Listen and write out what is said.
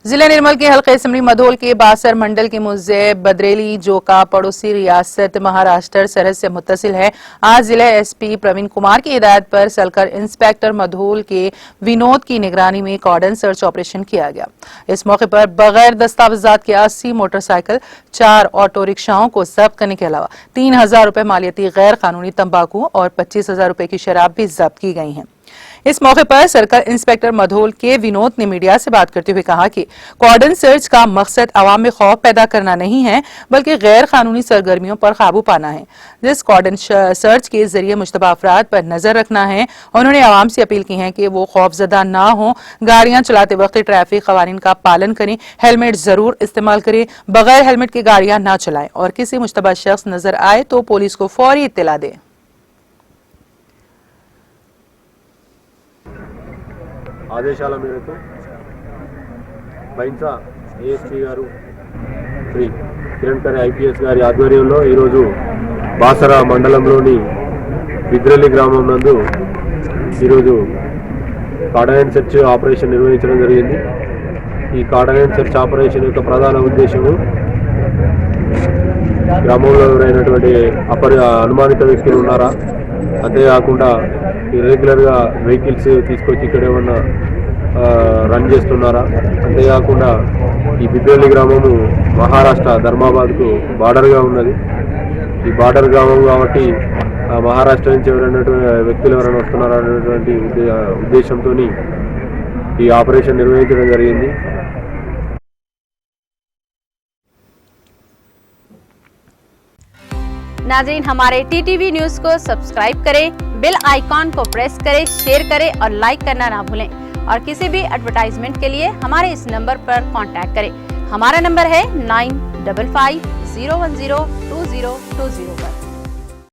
जिला निर्मल के हल्के असम्बली मधोल के बासर मंडल के मुज़ेब बदरेली जो का पड़ोसी रियासत महाराष्ट्र सरहद से मुत्तसिल है। आज जिला एसपी प्रवीण कुमार की हिदायत पर सर्कल इंस्पेक्टर मधोल के विनोद की निगरानी में कॉर्डन सर्च ऑपरेशन किया गया। इस मौके पर बगैर दस्तावेजात के 80 मोटरसाइकिल, 4 ऑटो रिक्शाओं को जब्त करने के अलावा 3000 रुपए मालियती गैर कानूनी तंबाकू और 25,000 रुपए की शराब भी जब्त की गई है। इस मौके पर सर्कल इंस्पेक्टर मधोल के विनोद ने मीडिया से बात करते हुए कहा कि कॉर्डन सर्च का मकसद आवाम में खौफ पैदा करना नहीं है, बल्कि गैर कानूनी सरगर्मियों पर काबू पाना है। जिस कॉर्डन सर्च के जरिए मुश्तबा अफराद पर नजर रखना है। उन्होंने आवाम से अपील की है कि वो खौफजदा ना हो, गाड़ियां चलाते वक्त ट्रैफिक कवानीन का पालन करें, हेलमेट जरूर इस्तेमाल करें, बगैर हेलमेट के गाड़ियां ना चलाएं और किसी मुश्तबा शख्स नजर आए तो पुलिस को फौरी इत्तला दें। ఆదేశాల మేరకు బైన్సా ఏఎస్పీ గారు శ్రీ కిరణ్ ఖరే ఐపీఎస్ గారి ఆధ్వర్యంలో ఈరోజు బాసరా మండలంలోని బిద్రెల్లి గ్రామం నందు ఈరోజు కార్డనెన్స్ సెర్చ్ ఆపరేషన్ నిర్వహించడం జరిగింది। ఈ కార్డనెన్స్ సెర్చ్ ఆపరేషన్ యొక్క ప్రధాన ఉద్దేశము గ్రామంలో ఎవరైనటువంటి అనుమానిత వ్యక్తులు ఉన్నారా, అంతేకాకుండా ఇర్రెగ్యులర్గా వెహికల్స్ తీసుకొచ్చి ఇక్కడ ఏమన్నా రన్ చేస్తున్నారా, అంతేకాకుండా ఈ బిద్రెల్లి గ్రామము మహారాష్ట్ర ధర్మాబాద్కు బార్డర్గా ఉన్నది। ఈ బార్డర్ గ్రామం కాబట్టి మహారాష్ట్ర నుంచి వ్యక్తులు ఎవరైనా వస్తున్నారా అనేటువంటి ఉద్దేశంతో ఈ ఆపరేషన్ నిర్వహించడం జరిగింది। नाज़रीन, हमारे टीटीवी न्यूज़ को सब्सक्राइब करें, बेल आइकॉन को प्रेस करें, शेयर करें और लाइक करना ना भूलें। और किसी भी एडवर्टाइजमेंट के लिए हमारे इस नंबर पर कांटेक्ट करें। हमारा नंबर है 9550102020 पर।